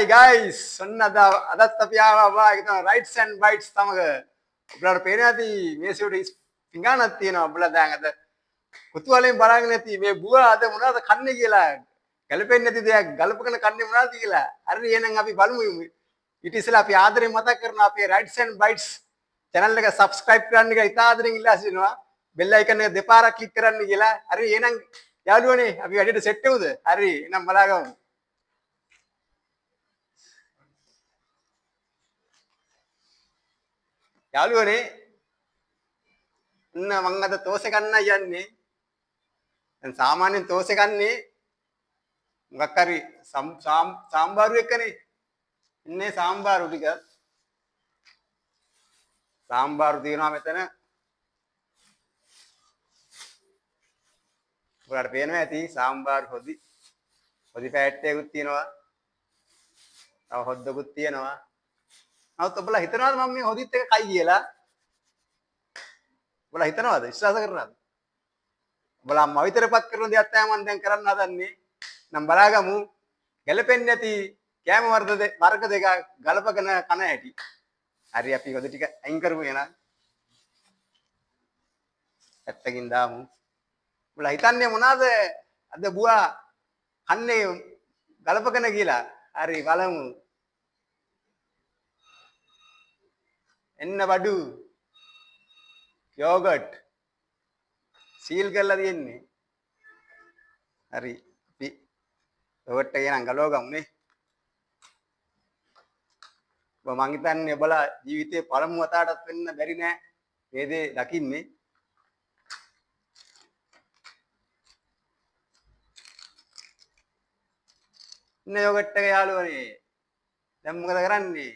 Hi guys, අදත් අපි ආවා හිතන rights and bites තමක ඔයාලට පේන්නේ නැති මේ සිවට පිඟානක් තියෙනවා ඔයාලා දැන් අද කුතුහලයෙන් බලාගෙන ඇති මේ බුවා අද මොනවද කන්නේ කියලා ගැලපෙන්නේ නැති දෙයක් ගලපගෙන කන්නේ මොනවද කියලා හරි එහෙනම් අපි බලමු ඊට ඉස්සෙල්ලා අපි ආදරෙන් මතක් කරනවා අපේ rights and bites channel එක subscribe කරන්න කියලා ඉතා ආදරෙන් ඉල්ලා සිටිනවා bell icon එක දෙපාරක් click කරන්න කියලා හරි එහෙනම් යාළුවනේ අපි වැඩියට set වෙමුද හරි එහෙනම් බලාගමු යාළුවනේ මම අද තෝසේ කන්න යන්නේ දැන් සාමාන්‍යයෙන් තෝසේ කන්නේ මොකක් හරි සාම්බාරු එක්කනේ ඉන්නේ සාම්බාරු ටික සාම්බාරු තියෙනවා මෙතන ඔයාලට පේනවා ඇති සාම්බාරු හොදි පැට් එකකුත් තියෙනවා තව හොද්දකුත් තියෙනවා නමුත් ඔබලා හිතනවාද මම මේ හොදිත් එක කයි කියලා ඔබලා හිතනවාද විශ්වාස කරනවද ඔබලා මම විතරපත් කරන දෙයක් තමයි මම දැන් කරන්න හදන්නේ නම් බලාගමු ගැලපෙන්නේ නැති කැම වර්ග දෙක ගලපගෙන කන හැටි හරි අපි හොදි ටික අයින් කරමු එහෙනම් පැත්තකින් දාමු ඔබලා හිතන්නේ මොනවාද අද බුවා කන්නේ ගලපගෙන කියලා හරි බලමු එන්න බඩු යෝගට් සීල් කරලා තියෙන්නේ හරි අපි යෝගට් එක නම් ගලව ගමු නේ මම හිතන්නේ ඔබලා ජීවිතේ පළමු වතාවටත් වෙන්න බැරි නෑ මේ දේ දකින්නේ ඉන්න යෝගට් එක යාළුවනේ දැන් මොකද කරන්නේ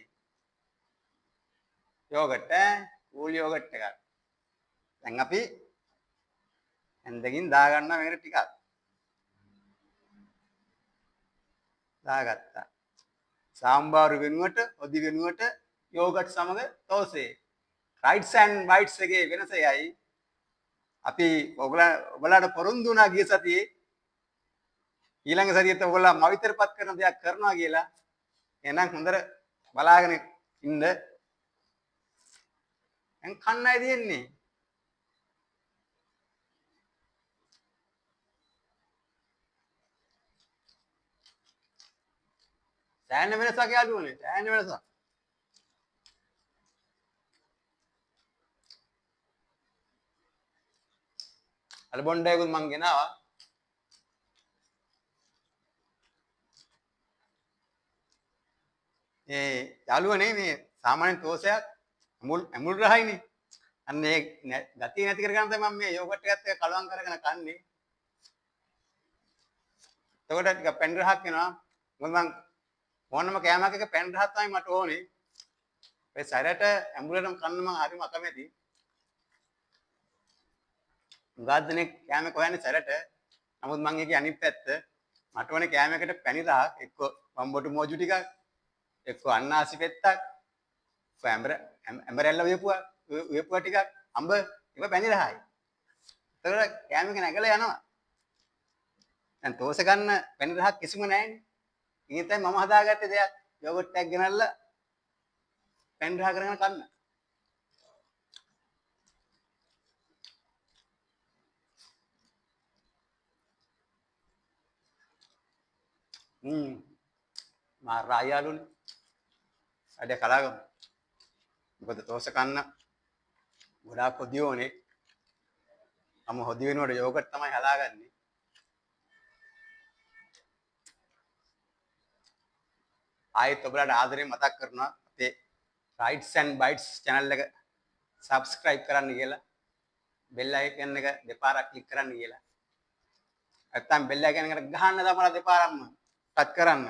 යෝගට් ඌල් යෝගට් එකක් දැන් අපි ඇඳකින් දා ගන්නවා මේකට ටිකක් දාගත්තා සාම්බාරු වෙනුවට හොදි වෙනුවට යෝගට් සමග තෝසේ rights and bites එකේ වෙනස එයයි අපි ඔයගොල්ලන්ට පොරොන්දු වුණා ගිය සතියේ ඊළඟ සතියේත් ඔයගොල්ලෝ මම විතරපත් කරන දෙයක් කරනවා කියලා එහෙනම් හොඳට බලාගෙන ඉන්න දැන් කන්නයි තියෙන්නේ සෑහෙන වෙනසක් යාළුවනේ සෑහෙන වෙනසක් අර බොණ්ඩයකුත් මං ගෙනාවා යාළුවනේ මේ සාමාන්‍ය තෝසයක් ඇමුල් රහයිනේ අන්න ඒ ගතිය නැති කරගන්න තමයි මම මේ යෝගට් එකත් එක්ක කලවම් කරගෙන කන්නේ එතකොට ටික පැන් රහක් වෙනවා මොකද මං ඕනම කෑමක් එක පැන් රහක් තමයි මට ඕනේ ඒ සැරට ඇඹුලටම කන්න මං හරිම අකමැති උගාද්දනේ කෑම කොහන්නේ සැරට නමුත් මං ඒකේ අනිත් පැත්ත මට ඕනේ කෑමකට පැණි රහක් එක්ක වම්බොටු මෝජු ටිකක් එක්ක අන්නාසි පෙත්තක් ඇඹරැල්ල උයපුවා ටිකක් අඹ ඒක පැණි රහයි එතකොට කෑමක නැගලා යනවා දැන් තෝස ගන්න පැණි රහක් කිසිම නැහැනේ ඉතින් තමයි මම හදාගත්තේ දෙයක් යෝගට් එකක් ගෙනල්ලා පැණි රහ කරගෙන කන්න මා රායාලුනේ අද කලාගම මොකද තෝස කන්න ගොඩාක් හොදි ඕනේ මම හොදි වෙනකොට යෝගට් තමයි හදාගන්නේ ආයෙත් ඔයාලට ආදරෙන් මතක් කරනවා අපේ rights and bites channel එක subscribe කරන්න කියලා bell icon එක දෙපාරක් click කරන්න කියලා නැත්තම් bell icon එකට ගහන්න තමයි දෙපාරක්ම touch කරන්න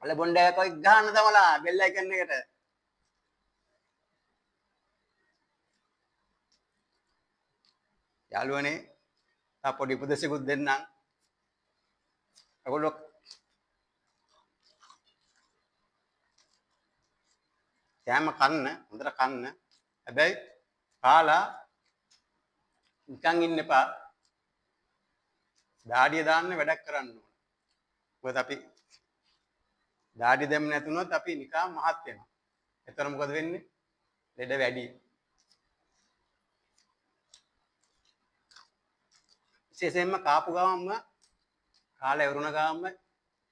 අල බොණ්ඩයක් කොයි ගහන්න තමලා bell icon එකට යාළුවනේ තා පොඩි උපදේශයක්ත් දෙන්නම් ඔයගොල්ලෝ කෑම කන්න හොඳට කන්න හැබැයි කාලා නිකන් ඉන්න එපා දාඩිය දාන්න වැඩක් කරන්න ඕන මොකද අපි දාඩි දෙන්න නැතුනොත් අපි නිකම් මහත් වෙනවා. එතකොට මොකද වෙන්නේ? ලෙඩ වැඩි. විශේෂයෙන්ම කාපු ගාමම කාලය වරුණ ගාමම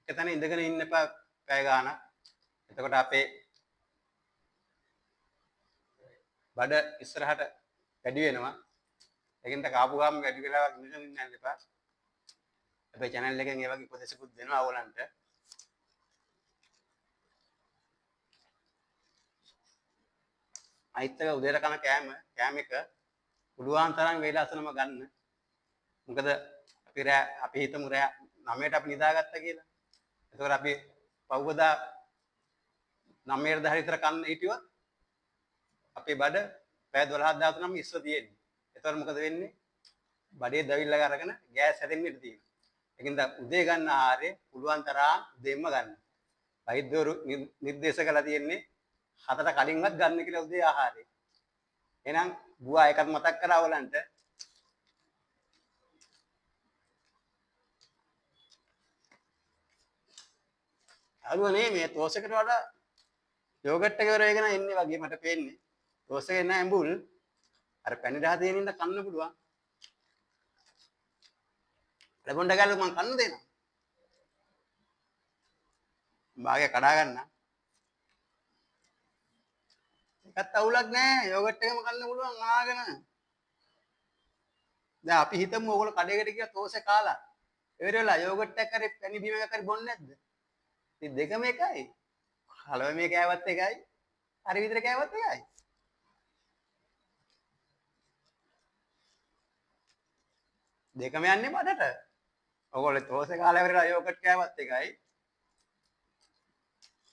එකතැන ඉඳගෙන ඉන්න එපා පැය ගාණක්. එතකොට අපේ බඩ ඉස්සරහට වැඩි වෙනවා. ඒකින්ද කාපු ගාම වැඩි වෙලා ඉඳගෙන ඉන්න යන්න එපා. අපේ channel එකෙන් ඒ වගේ උපදේශකුත් දෙනවා ඕගලන්ට. අයිත් එක උදේට කන කෑම එක පුළුවන් තරම් වේලාසනම ගන්න. මොකද අපි හිතමු රෑ 9ට අපි නිදාගත්තා කියලා. එතකොට අපි පවුවදා 9ට 10 විතර කන්න හිටියොත් අපේ බඩ පැය 12 13ම ඉස්ස තියෙන්නේ. එතකොට මොකද වෙන්නේ? බඩේ දවිල්ල අරගෙන ගෑස් හැදෙන්න ඉඩ තියෙනවා. ඒකින්ද උදේ ගන්න ආහාරය පුළුවන් තරම් උදේම ගන්න. වෛද්‍යවරු නිර්දේශ කළා තියෙන්නේ 7ට කලින්වත් ගන්න කියලා උදේ ආහාරය. එහෙනම් බුවා එකත් මතක් කරා ඔයලන්ට. අරුවනේ මේ තෝස් එකට වඩා යෝගට් එක වරේගෙන ඉන්නේ වගේ මට පේන්නේ. තෝස් එකේ නෑ ඇඹුල්. අර පැණි රහ තියෙන ඉන්න කන්න පුළුවන්. ලැබොණ්ඩ ගාලු මං කන්න දෙනවා. භාගය කඩා ගන්න. එකත් අවුලක් නෑ. යෝගට් එකම කන්න පුළුවන් ආගෙන. දැන් අපි හිතමු ඕගොල්ලෝ කඩේකට ගියා තෝසේ කාලා. ඉවර වෙලා යෝගට් එකක් හරි පැණි බීම එකක් හරි බොන්නේ නැද්ද? ඉතින් දෙකම එකයි. හලව මේ කෑවත් එකයි. හරි විතර කෑවත් එකයි. දෙකම යන්නේ බඩට. ඔයගොල්ලෝ තෝසේ කාලා ඉවර වෙලා යෝගට් කෑවත් එකයි.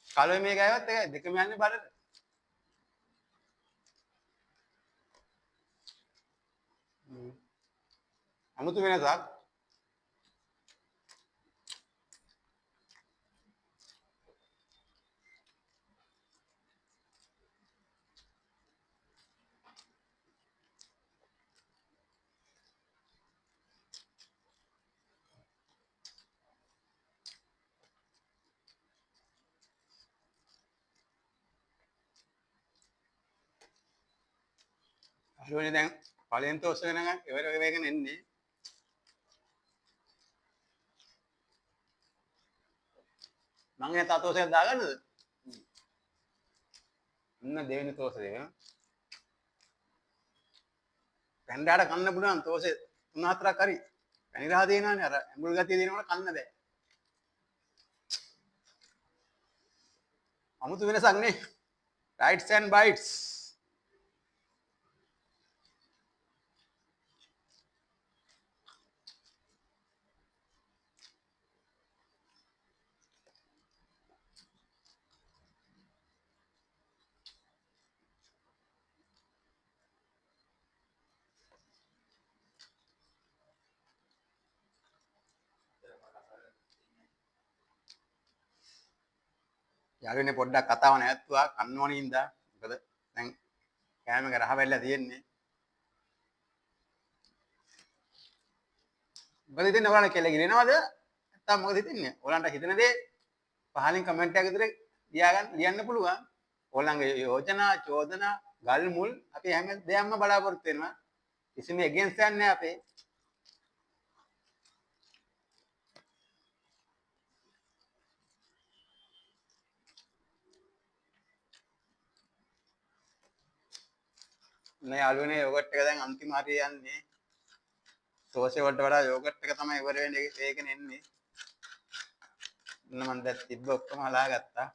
කලව මේ කෑවත් එකයි. දෙකම යන්නේ බඩට. අමුතු වෙනසක්. අරුවනේ දැන් පළවෙනි තෝස් එක නම් ඉවර වෙගෙන එන්නේ. මං එයා තෝස් එකක් දාගන්නද? ඉන්න දෙවෙනි තෝස් එක. පැණ්ඩාට කන්න පුළුවන් තෝසේ 3-4ක් හරි. පැණි රහ දෙනවනේ අර ඇඹුල් ගතිය දෙනවනේ කන්න බෑ. අමුතු වෙනසක් නේ. Rights and bites. යාළුවනේ පොඩ්ඩක් කතාව නැවතුවා කන්න ඕනේ ඉඳා. මොකද දැන් කෑම එක රහ වෙලා තියෙන්නේ. මොකද හිතන්නේ ඔයාලා කෙල ගිලිනවද? නැත්තම් මොකද හිතන්නේ? ඔයාලන්ට හිතන දේ පහලින් කමෙන්ට් එකක් විතර ලියන්න පුළුවන්. ඔයාලන්ගේ යෝජනා, චෝදනා, ගල් මුල් අපි හැම දෙයක්ම බලාපොරොත්තු වෙනවා. කිසිම එගේන්ස්ට් එකක් නැහැ අපේ. නේ යාළුවනේ යෝගට් එක දැන් අන්තිම හරිය යන්නේ. තෝසේ වලට වඩා යෝගට් එක තමයි ඉවර වෙන්නේ ඒකෙන් එන්නේ. මම දැන් තිබ්බ ඔක්කොම හලාගත්තා.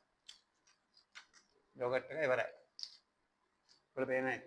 යෝගට් එක ඉවරයි. ඔයාලා පේන්නේ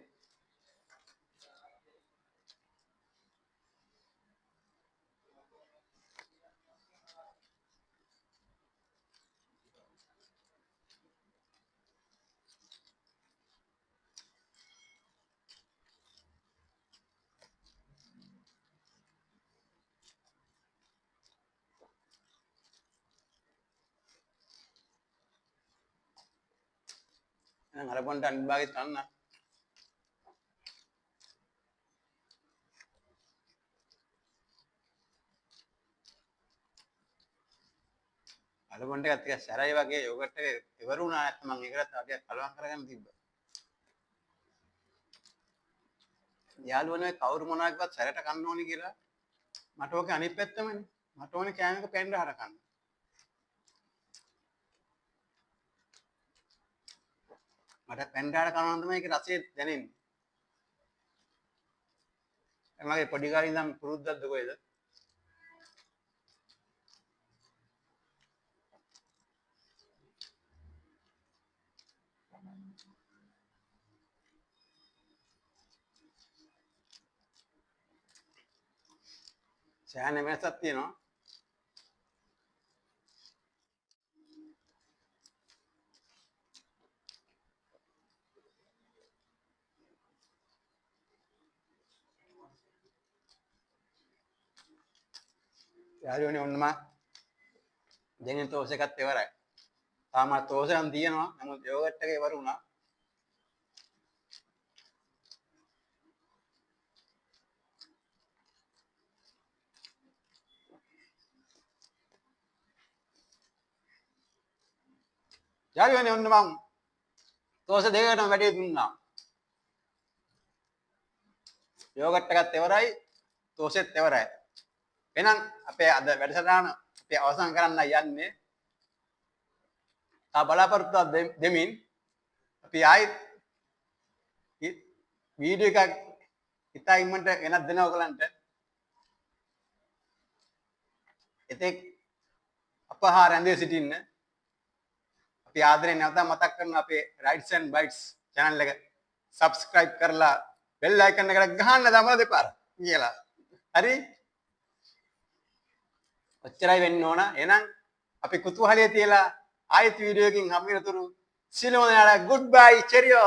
එහෙනම් අර පොන්ට අනිත් භාගෙත් කන්න. අලුගොන්ඩ එකත් ටිකක් සැරයි වගේ යෝගට් එක ඉවර වුණා නැත්නම් මම ඒකට තව ටිකක් කලවම් කරගන්න තිබ්බා. යාළුවනේ කවුරු මොනවා කිව්වත් සැරට කන්න ඕනි කියලා මට ඕකේ අනිත් පැත්තමනේ. මට ඕනේ කෑම එක පෙන්න හර කන්න. මට පෙන්න හර කනවා නම් තමයි ඒකේ රසය දැනෙන්නේ. මගේ පොඩි කාලේ ඉඳන් පුරුද්දක්ද කොහෙද? සෑහෙන වෙනසක් තියෙනවා. යාළුවනේ ඔන්න මම දෙන්නේ තෝස් එකත් ඉවරයි. තාම තෝස් එකක් තියෙනවා. නමුත් යෝගට් එක ඉවර වුණා. යාළුවනේ ඔන්න මම තෝස් දෙකකටම වැඩි දුන්නා. යෝගට් එකත් ඉවරයි. තෝසෙත් ඉවරයි. එහෙනම් අපේ අද වැඩසටහන අපි අවසන් කරන්න යන්නේ. බලාපොරොත්තු දෙමින් අපි ආයෙත් වීඩියෝ එකක් ඉතා ඉක්මනට ගෙනත් දෙනවා ඔයගලන්ට. එතෙක් අප හා රැඳී සිටින්න. අපි ආදරෙන් නැවත මතක් කරන අපේ Rights and Bites channel එක subscribe කරලා bell icon එකට ගහන්න දමලා දෙපාර කියලා. හරි? ඔච්චරයි වෙන්න ඕන. එහෙනම් අපි කුතුහලයේ තියලා ආයෙත් වීඩියෝ එකකින් හම්බ වෙනතුරු සියලුම දෙනාට goodbye cheerio.